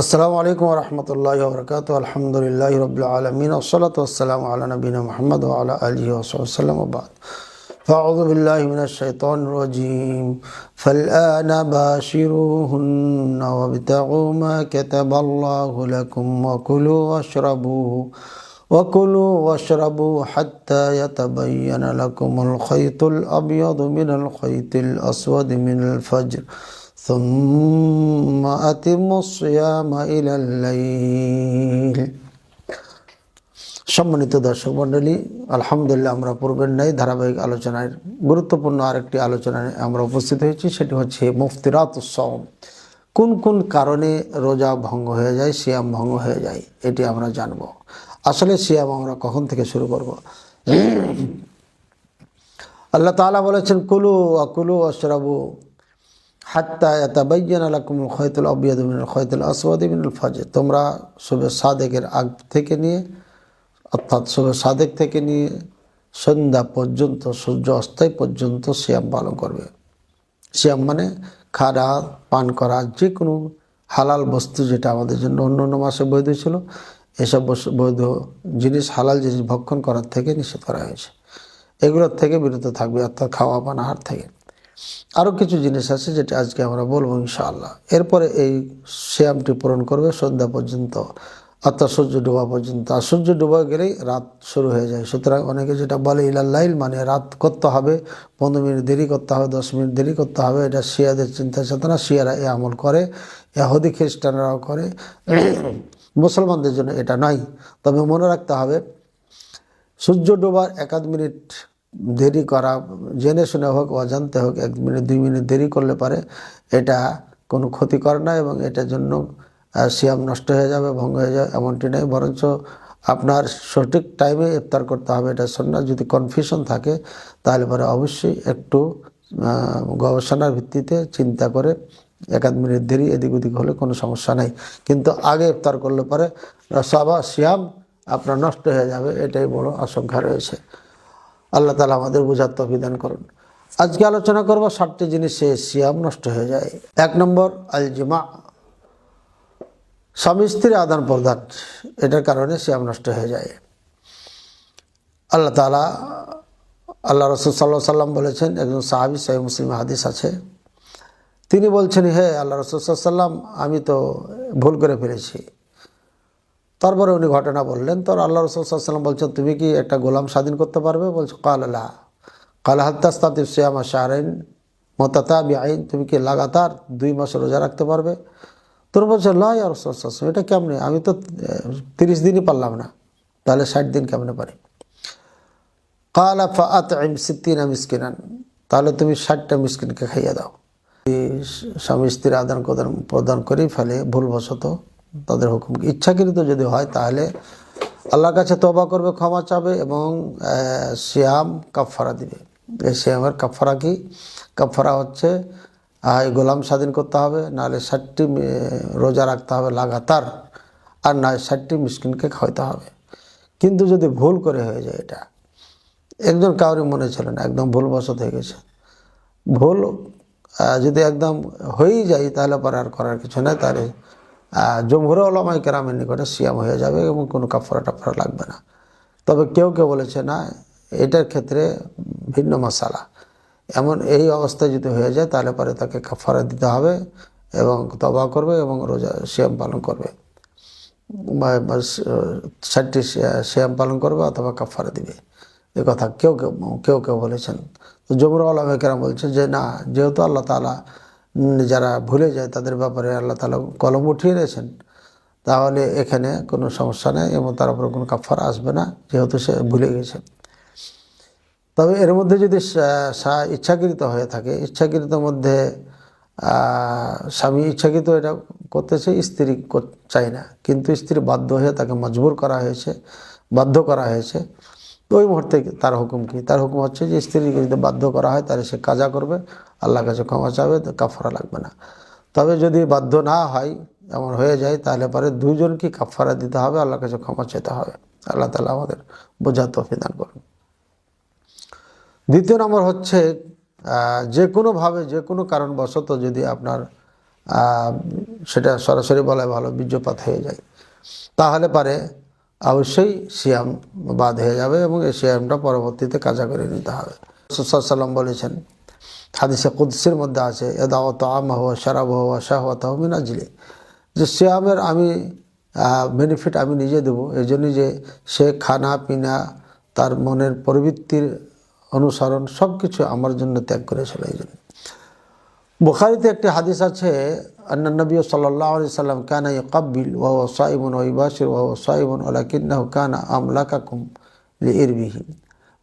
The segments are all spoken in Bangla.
আসসালামু আলাইকুম ওয়া রাহমাতুল্লাহি ওয়া বারাকাতুহু। আলহামদুলিল্লাহি রাব্বিল আলামিন ওয়াসসালাতু ওয়াসসালামু আলা নবিয়িনা মুহাম্মদ ওয়া আলা আলিহি ওয়া সাহবিহি ওয়া বা'দ। ফাআউযু বিল্লাহি মিনাশ শাইতানির রাজীম। ফালআনা বাশিরুহুন্না ওয়াবতাগু মা কাতাবাল্লাহু লাকুম وكلوا واشربوا حتى يتبين لكم الخيط الأبيض من الخيط الأسود من الفجر ثم أتموا الصيام إلى الليل। সম্মানিত দর্শক মণ্ডলী, আলহামদুলিল্লাহ আমরা পূর্বের ন্যায় ধারাবাহিক আলোচনায় গুরুত্বপূর্ণ আরেকটি আলোচনায় আমরা উপস্থিত হয়েছি। সেটি হচ্ছে মুফতিরাতুস সাওম। কোন কোন কারণে রোজা ভঙ্গ হয়ে যায়, সিয়াম ভঙ্গ হয়ে যায়, এটি আমরা জানব। আসলে সিয়াম আমরা কখন থেকে শুরু করব? আল্লাহ তাআলা বলেছেন, কুলু ওয়াশরাবু হাত্তা ইয়াতাবায়্যানা লাকুমুল খায়তুল আবিয়াদু মিনাল খায়তিল আসওয়াদি মিনাল ফাজর। তোমরা সুবহে সাদেকের আগ থেকে নিয়ে, অর্থাৎ সুবহে সাদেক থেকে নিয়ে সন্ধ্যা পর্যন্ত, সূর্য অস্তায় পর্যন্ত সিয়াম পালন করবে। সিয়াম মানে খাওয়া পান করা, যে কোনো হালাল বস্তু যেটা আমাদের জন্য অন্য অন্য মাসে বৈধ ছিল, এসব বৈধ জিনিস, হালাল জিনিস ভক্ষণ করার থেকে নিষেধ করা হয়েছে। এগুলোর থেকে বিরত থাকবে, অর্থাৎ খাওয়া পান আহার থেকে। আরও কিছু জিনিস আছে যেটা আজকে আমরা বলবো ইনশাআল্লাহ। এরপরে এই সিয়ামটি পূরণ করবে সন্ধ্যা পর্যন্ত, অর্থাৎ সূর্য ডোবা পর্যন্ত। আর সূর্য ডোবা গেলেই রাত শুরু হয়ে যায়। সুতরাং অনেকে যেটা বলে ইলাল্লাইল, মানে রাত করতে হবে, 15 মিনিট দেরি করতে হবে, 10 মিনিট দেরি করতে হবে, এটা শিয়াদের চিন্তা চেতনা। শিয়ারা এ আমল করে, ইহুদি খ্রিস্টানরাও করে, মুসলমানদের জন্য এটা নয়। তবে মনে রাখতে হবে, সূর্য ডোবার 1-2 মিনিট দেরি করা, জেনে শুনে হোক অজান্তে হোক, 1 মিনিট 2 মিনিট দেরি করলে পারে এটা কোনো ক্ষতি করে না, এবং এটার জন্য সিয়াম নষ্ট হয়ে যাবে, ভঙ্গ হয়ে যাবে, এমনটি নয়। বরঞ্চ আপনার সঠিক টাইমে ইফতার করতে হবে, এটা সুন্নাত। যদি কনফিউশন থাকে তাহলে পরে অবশ্যই একটু গবেষণার ভিত্তিতে চিন্তা করে 1-2 মিনিট দেরি এদিক ওদিক হলে কোনো সমস্যা নাই, কিন্তু আগে ইফতার করলে পরে সিয়াম আপনার নষ্ট হয়ে যাবে, এটাই বড় আশঙ্কা রয়েছে। আল্লাহ তাআলা আমাদের বোঝার তৌফিক দান করুন। আজকে আলোচনা করব 7টি জিনিসে সিয়াম নষ্ট হয়ে যায়। 1 নম্বর আল জিমা, স্বামী স্ত্রীর আদান প্রদান, এটার কারণে সিয়াম নষ্ট হয়ে যায়। আল্লাহ তাআলা, আল্লাহ রাসূল সাল্লাল্লাহু আলাইহি সাল্লাম বলেছেন, একজন সাহাবী, সহিহ মুসলিম হাদিস আছে, তিনি বলছেন, হে আল্লাহ রাসূল সাল্লাল্লাহু আলাইহি সাল্লাম, আমি তো ভুল করে ফেলেছি। তারপরে উনি ঘটনা বললেন। তো আল্লাহ রাসূল সাল্লাল্লাহু আলাইহি সাল্লাম বলছেন, তুমি কি একটা গোলাম স্বাধীন করতে পারবে? বলছে, ক্বালা লা। ক্বালা হাল তাস্তাতিউ সিয়ামা শাহরাইন মুতাতাবিআইন, তুমি কি লাগাতার 2 মাস রোজা রাখতে পারবে? তোর বলছে, লা ইয়া রাসূলুল্লাহ সাল্লাল্লাহু আলাইহি ওয়াসাল্লাম, এটা কেমনে? আমি তো 30 দিনই পারলাম না, তাহলে 60 দিন কেমনে পারি? ক্বালা ফাআতইম 60 মিসকিনান, তাহলে তুমি 60টা মিসকিনকে খাইয়ে দাও। স্বামী স্ত্রীর আদান প্রদান করেই ফেলে ভুলবশত, তাদের হুকুম ইচ্ছাকৃত যদি হয় তাহলে আল্লাহর কাছে তওবা করবে, ক্ষমা চাবে, এবং সিয়াম কাফারা দিবে। এই সিয়ামের কাফারা কি? কাফারা হচ্ছে গোলাম স্বাধীন করতে হবে, নাহলে 60টি রোজা রাখতে হবে লাগাতার, আর নয় 60টি মিসকিনকে খাওয়াতে হবে। কিন্তু যদি ভুল করে হয়ে যায়, এটা একজন কাউরি মনে ছিল না, একদম ভুলবশত হয়ে গেছে, ভুল যদি একদম হয়েই যায় তাহলে পরে আর করার কিছু নেই, তাহলে জমহুর উলামায়ে কেরামের নিকটে সিয়াম হয়ে যাবে এবং কোনো কাফারা টাফারা লাগবে না। তবে কেউ কেউ বলেছে না, এটার ক্ষেত্রে ভিন্ন মাসালা। এমন এই অবস্থায় যদি হয়ে যায় তাহলে পরে তাকে কাফারা দিতে হবে, এবং তওবা করবে, এবং রোজা সিয়াম পালন করবে, 60টি সিয়াম পালন করবে অথবা কাফারা দিবে। এ কথা কেউ কেউ বলেছেন। তো জমহুর উলামায়ে কেরাম বলছে যে না, যেহেতু আল্লাহ তাআলা যারা ভুলে যায় তাদের ব্যাপারে আল্লাহ তাআলা কলম উঠিয়ে দিয়েছেন, তাহলে এখানে কোনো সমস্যা নেই, এবং তার উপর কোনো কাফারা আসবে না, যেহেতু সে ভুলে গেছে। তবে এর মধ্যে যদি ইচ্ছাকৃত হয়ে থাকে, ইচ্ছাকৃতর মধ্যে স্বামী ইচ্ছাকৃত এটা করতেছে, স্ত্রী চাই না, কিন্তু স্ত্রী বাধ্য হয়ে তাকে মজবুর করা হয়েছে, বাধ্য করা হয়েছে, তো ওই মুহূর্তে তার হুকুম কি? তার হুকুম হচ্ছে যে স্ত্রীকে যদি বাধ্য করা হয় তাহলে সে কাজা করবে, আল্লাহর কাছে ক্ষমা চাবে, কাফারা লাগবে না। তবে যদি বাধ্য না হয়, এমন হয়ে যায়, তাহলে পরে দুজনকে কাফারা দিতে হবে, আল্লাহর কাছে ক্ষমা চেতে হবে। আল্লাহ তাআলা আমাদের বোঝার তৌফিক দান করুন। 2 নম্বর হচ্ছে, যে কোনোভাবে, যে কোনো কারণবশত যদি আপনার সেটা সরাসরি বলা ভালো, বীর্যপাত হয়ে যায়, তাহলে পারে অবশ্যই সিয়াম বাদ হয়ে যাবে এবং এই সিয়ামটা পরবর্তীতে কাজা করে নিতে হবে। রাসূল সাল্লাল্লাহু আলাইহি ওয়াসাল্লাম বলেছেন, হাদিসে কুদসির মধ্যে আছে, ইয়াদাউ তাআমাহু ওয়া শারাবাহু ওয়া শাহওয়াতাহু মিন আজলি, যে সিয়ামের আমি বেনিফিট আমি নিজে দেবো, এই জন্যই যে সে খানা পিনা তার মনের প্রবৃত্তির অনুসরণ সব কিছু আমার জন্য ত্যাগ করেছিল। এই জন্য বুখারীতে একটি হাদিস আছে, আন্না নবী সাল্লাল্লাহু আলাইহি সাল্লাম কানা ইয়াকাব্বিল ওয়া হুয়া সাইমুন ওয়া ইউবাশির ওয়া হুয়া সাইমুন ওয়ালাকিন্নাহু কানা আমলাকাকুম লিইরবিহি।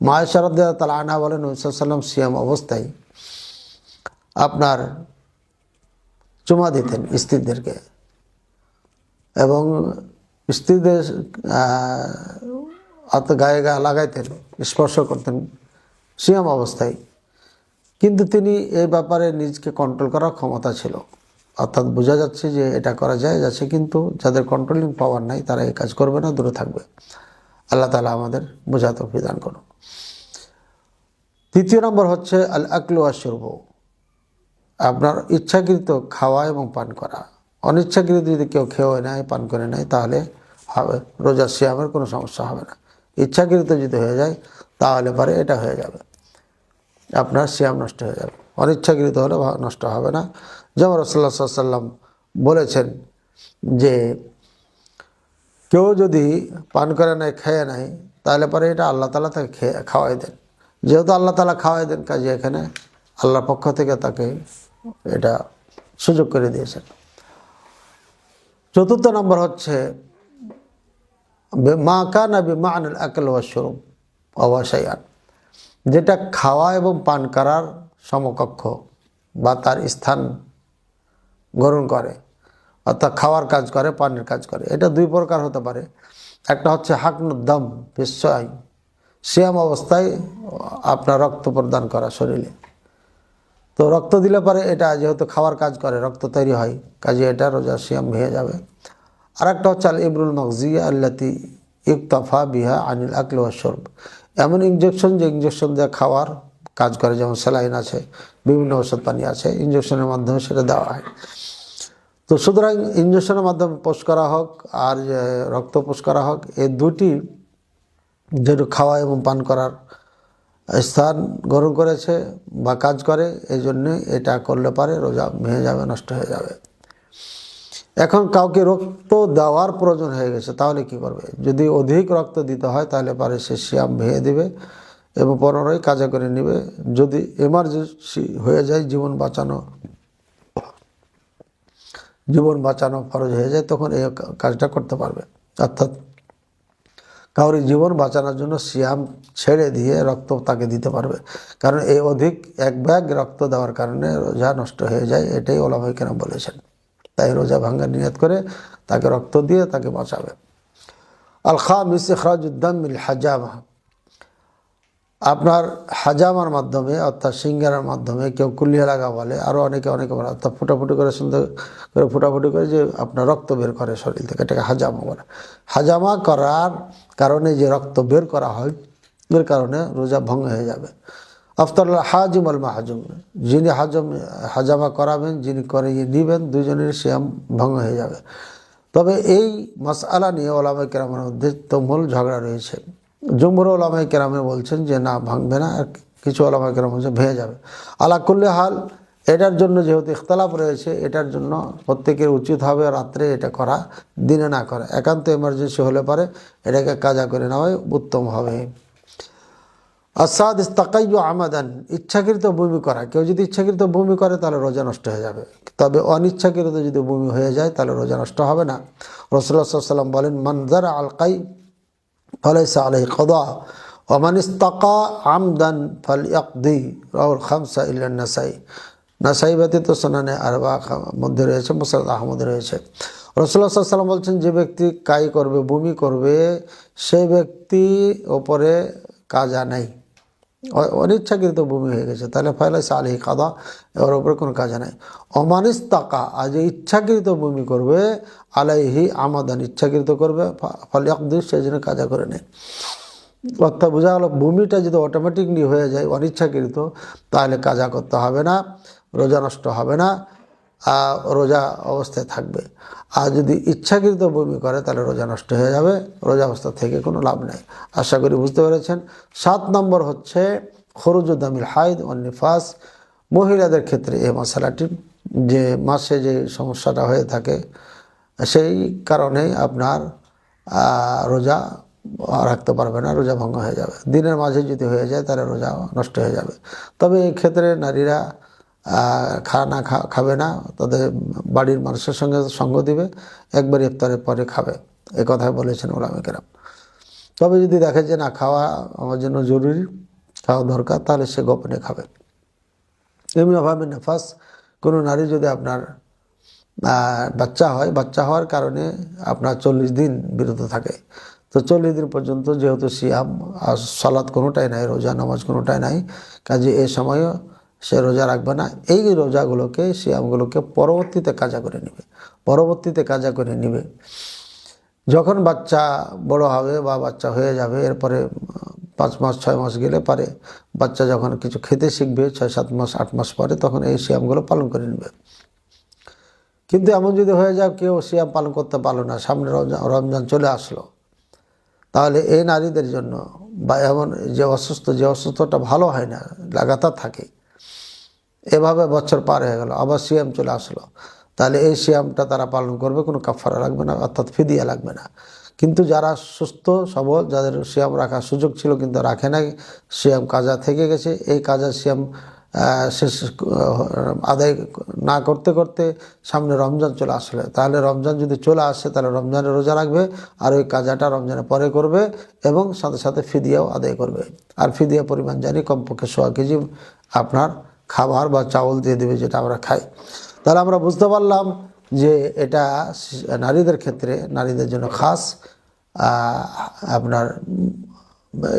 মা আয়েশা রাদিয়াল্লাহু তাআলা আনহা বলেন, নবী সাল্লাল্লাহু আলাইহি সাল্লাম সিয়াম অবস্থায় আপনার চুমা দিতেন স্ত্রীদেরকে এবং স্ত্রীদের গায়ে লাগাইতেন, স্পর্শ করতেন সিয়াম অবস্থায়, কিন্তু তিনি এই ব্যাপারে নিজকে কন্ট্রোল করার ক্ষমতা ছিল। অর্থাৎ বোঝা যাচ্ছে যে এটা করা যায় যাচ্ছে, কিন্তু যাদের কন্ট্রোলিং পাওয়ার নাই তারা এই কাজ করবে না, দূরে থাকবে। আল্লাহ তাআলা আমাদের বোঝা তৌফিক দান করুন। তৃতীয় নম্বর হচ্ছে আল আকলু ওয়া শুরবু, আপনার ইচ্ছাকৃত খাওয়া এবং পান করা। অনিচ্ছাকৃত যদি কেউ খেয়ে নেয়, পান করে নেয়, তাহলে হবে রোজা সিয়ামের কোনো সমস্যা হবে না। ইচ্ছাকৃত যদি হয়ে যায় তাহলে পরে এটা হয়ে যাবে, আপনার সিয়াম নষ্ট হয়ে যাবে। অনিচ্ছাকৃত হলে নষ্ট হবে না। যেমন রাসূলুল্লাহ সাল্লাল্লাহু আলাইহি ওয়াসাল্লাম বলেছেন যে কেউ যদি পান করে নেয়, খেয়ে নেয়, তাহলে পরে এটা আল্লাহ তাআলা তাকে খাওয়াই দেন। যেহেতু আল্লাহ তাআলা খাওয়াই দেন, কাজে এখানে আল্লাহর পক্ষ থেকে তাকে এটা সুযোগ করে দিয়েছেন। চতুর্থ নম্বর হচ্ছে মা কানা বিমা'নাল আকল ওয়া শুরব ওয়া শাইআন, যেটা খাওয়া এবং পান করার সমকক্ষ বা তার স্থান গ্রহণ করে, অর্থাৎ খাওয়ার কাজ করে, পানের কাজ করে। এটা দুই প্রকার হতে পারে। একটা হচ্ছে হাকনুদ্দাম বিশ্বআই, সিয়াম অবস্থায় আপনার রক্ত প্রদান করা শরীরে, তো রক্ত দিলে পরে এটা যেহেতু খাওয়ার কাজ করে, রক্ত তৈরি হয়, কাজে এটা রোজা সিয়াম ভেঙে যাবে। আর একটা হচ্ছে আল ইবরুল মাগজিয়া আল্লাতি ইকতাফা বিহা আনিল আকল ওয়া শুরব, এমন ইঞ্জেকশন যে ইঞ্জেকশন দিয়ে খাওয়ার কাজ করে, যেমন স্যালাইন আছে, বিভিন্ন ওষুধ পানি আছে, ইঞ্জেকশনের মাধ্যমে সেটা দেওয়া হয়। তো সুতরাং ইঞ্জেকশনের মাধ্যমে পোষ করা হোক আর যে রক্ত পোষ করা হোক, এই দুটি যেটা খাওয়া এবং পান করার স্থান গ্রহণ করেছে বা কাজ করে, এই জন্যে এটা করলে পারে রোজা ভেঙে যাবে, নষ্ট হয়ে যাবে। এখন কাউকে রক্ত দেওয়ার প্রয়োজন হয়ে গেছে, তাহলে কি করবে? যদি অধিক রক্ত দিতে হয় তাহলে পারে সে সিয়াম ভেঙে দিবে এবং পুনরায় কাজা করে নেবে। যদি এমার্জেন্সি হয়ে যায়, জীবন বাঁচানো ফরজ হয়ে যায়, তখন এই কাজটা করতে পারবে। অর্থাৎ কাউরি জীবন বাঁচানোর জন্য সিয়াম ছেড়ে দিয়ে রক্ত তাকে দিতে পারবে, কারণ এই অধিক এক ব্যাগ রক্ত দেওয়ার কারণে রোজা নষ্ট হয়ে যায়, এটাই উলামায়ে কেরাম বলেছেন। তাই রোজা ভাঙ্গার নিয়ত করে তাকে রক্ত দিয়ে তাকে বাঁচাবে। আল খামিস ইখরাজুদ্দাম মিল হাজামা, আপনার হাজামার মাধ্যমে অর্থাৎ সিঙ্গারের মাধ্যমে, কেউ কুলিয়া লাগা বলে, আরও অনেকে বলে, অর্থাৎ ফুটাফুটি করে সুন্দর করে ফুটাফুটি করে যে আপনার রক্ত বের করে শরীর থেকে, এটাকে হাজামা বলে। হাজামা করার কারণে যে রক্ত বের করা হয়, এর কারণে রোজা ভঙ্গ হয়ে যাবে। আফতারুল হাজিম আল মাহজুম, যিনি হাজামা করাবেন, যিনি করে নিবেন, দুজনের সিয়াম ভঙ্গ হয়ে যাবে। তবে এই মাসআলা নিয়ে উলামায়ে কেরামের মধ্যে তুমুল ঝগড়া রয়েছে। জুমহুর উলামায়ে কেরামে বলছেন যে না, ভাঙবে না, আর কিছু উলামায়ে কেরাম বলছেন ভেঙে যাবে। আলা কুল্লি হাল, এটার জন্য যেহেতু ইখতিলাফ রয়েছে, এটার জন্য প্রত্যেকের উচিত হবে রাত্রে এটা করা, দিনে না করা। একান্ত এমার্জেন্সি হলে পারে এটাকে কাজা করে নেওয়াই উত্তম হবে। আসাদিস তাকাইয়ু আমাদান, ইচ্ছাকৃত বমি করা। কেউ যদি ইচ্ছাকৃত বমি করে তাহলে রোজা নষ্ট হয়ে যাবে, তবে অনিচ্ছাকৃত যদি বমি হয়ে যায় তাহলে রোজা নষ্ট হবে না। রাসূলুল্লাহ সাল্লাল্লাহু আলাইহি ওয়াসাল্লাম বলেন, মান যারা আল কাই ফালাইসা আলাইহি কাদা ওয়া মান ইসতাকা আমদান ফালইয়াকদি, রাওয়াল খামসা ইল্লা নাসাই। নাসাই ব্যতীত সুনানে আরবা মধ্যে রয়েছে, মুসনাদ আহমদে রয়েছে। রাসূলুল্লাহ সাল্লাল্লাহু আলাইহি ওয়াসাল্লাম বলছেন, যে ব্যক্তি কাই করবে, বমি করবে, সেই ব্যক্তি ওপরে কাজা নাই। অনিচ্ছাকৃত বমি হয়ে গেছে তাহলে ফালাইসা আলাইহি কাদা, এর উপরে কোনো কাজা নাই। অমানিস তাকা, আজ ইচ্ছাকৃত বমি করবে, আলাইহি আমাদান, ইচ্ছাকৃত করবে, ফালইয়াকদি, সেই জন্য কাজা করে নেয়। অর্থাৎ বোঝা গেল, বমিটা যদি অটোমেটিকলি হয়ে যায় অনিচ্ছাকৃত, তাহলে কাজা করতে হবে না, রোজা নষ্ট হবে না। রোজা অবস্থায় থাকবে। আর যদি ইচ্ছাকৃত বমি করে তাহলে রোজা নষ্ট হয়ে যাবে, রোজা অবস্থা থেকে কোনো লাভ নেই। আশা করি বুঝতে পেরেছেন। 7 নম্বর হচ্ছে খরুজু দামিল হাইদ ও নিফাস। মহিলাদের ক্ষেত্রে এই মশালাটি, যে মাসে যে সমস্যাটা হয়ে থাকে সেই কারণেই আপনার রোজা রাখতে পারবে না, রোজা ভঙ্গ হয়ে যাবে। দিনের মাঝে যদি হয়ে যায় তাহলে রোজা নষ্ট হয়ে যাবে। তবে এই ক্ষেত্রে নারীরা খাবে না, তাদের বাড়ির মানুষের সঙ্গে সঙ্গ দিবে, একবার ইফতারের পরে খাবে, এ কথাই বলেছেন ওলামা কেরাম। তবে যদি দেখে যে না, খাওয়া আমার জন্য জরুরি, খাওয়া দরকার, তাহলে সে গোপনে খাবে। এমনিভাবে নেফাস, কোনো নারী যদি আপনার বাচ্চা হয়, বাচ্চা হওয়ার কারণে আপনার 40 দিন বিরত থাকে, তো 40 দিন পর্যন্ত যেহেতু সিয়াম আর সালাত কোনোটাই নাই, রোজা নামাজ কোনোটাই নাই, কাজে এ সময়ও সে রোজা রাখবে না। এই রোজাগুলোকে, সিয়ামগুলোকে পরবর্তীতে কাজা করে নেবে। যখন বাচ্চা বড় হবে বা বাচ্চা হয়ে যাবে, এরপরে 5 মাস 6 মাস গেলে পারে, বাচ্চা যখন কিছু খেতে শিখবে 6-7 মাস 8 মাস পরে, তখন এই সিয়ামগুলো পালন করে নেবে। কিন্তু এমন যদি হয়ে যায় কেউ সিয়াম পালন করতে পারলো না, সামনে রমজান চলে আসলো, তাহলে এই নারীদের জন্য, বা এমন যে অসুস্থটা ভালো হয় না, লাগাতার থাকে, এভাবে বছর পার হয়ে গেল, আবার সিয়াম চলে আসলো, তাহলে এই সিয়ামটা তারা পালন করবে, কোনো কাফারা লাগবে না, অর্থাৎ ফিদিয়া লাগবে না। কিন্তু যারা সুস্থ সবল, যাদের সিয়াম রাখার সুযোগ ছিল কিন্তু রাখে নাই, সিয়াম কাজা থেকে গেছে, এই কাজা সিয়াম শেষ আদায় না করতে করতে সামনে রমজান চলে আসলে, তাহলে রমজান যদি চলে আসে তাহলে রমজানে রোজা রাখবে, আর ওই কাজাটা রমজানের পরে করবে, এবং সাথে সাথে ফিদিয়াও আদায় করবে। আর ফিদিয়া পরিমাণ জানি কমপক্ষে 100 কেজি আপনার খাবার বা চাউল দিয়ে দেবে, যেটা আমরা খাই। তাহলে আমরা বুঝতে পারলাম যে এটা নারীদের ক্ষেত্রে, নারীদের জন্য খাস, আপনার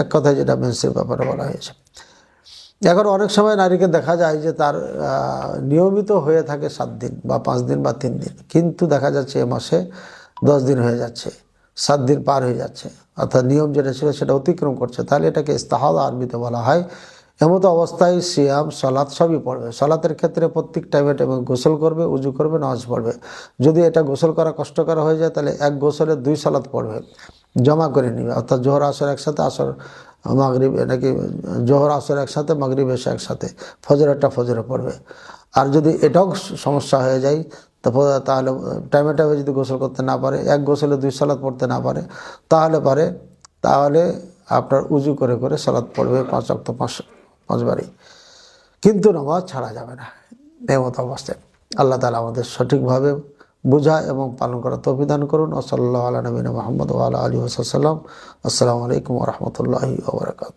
এক কথায় যেটা মেন্সের ব্যাপারে বলা হয়েছে। এখন অনেক সময় নারীকে দেখা যায় যে তার নিয়মিত হয়ে থাকে 7 দিন বা 5 দিন বা 3 দিন, কিন্তু দেখা যাচ্ছে এ মাসে 10 দিন হয়ে যাচ্ছে, 7 দিন পার হয়ে যাচ্ছে, অর্থাৎ নিয়ম যেটা ছিল সেটা অতিক্রম করছে, তাহলে এটাকে ইস্তেহাদা আরবিতে বলা হয়। এমত অবস্থায় সিয়াম সালাত সবই পড়বে। সালাতের ক্ষেত্রে প্রত্যেক টাইমে গোসল করবে, উজু করবে, নামাজ পড়বে। যদি এটা গোসল করা কষ্টকর হয়ে যায় তাহলে এক গোসলে 2 সালাত পড়বে, জমা করে নেবে, অর্থাৎ জোহর আসর একসাথে, আসর মাগরিব, নাকি জোহর আসর একসাথে, মাগরিব এশা একসাথে, ফজরেরটা ফজরে পড়বে। আর যদি এটাও সমস্যা হয়ে যায় তাহলে টাইমে যদি গোসল করতে না পারে, এক গোসলে 2 সালাত পড়তে না পারে, তাহলে আপনার উজু করে করে সালাত পড়বে, 5 ওয়াক্ত 5 বারই, কিন্তু নামাজ ছাড়া যাবে না এমত অবস্থায়। আল্লাহ তাআলা আমাদের সঠিকভাবে বোঝা এবং পালন করার তৌফিক দান করুন। সাল্লাল্লাহু আলা নবিয়িনা মুহাম্মদ ওয়া আলা আলিহি ওয়া সাল্লাম। আসসালামু আলাইকুম ওয়া রাহমাতুল্লাহি ওয়া বারাকাতুহু।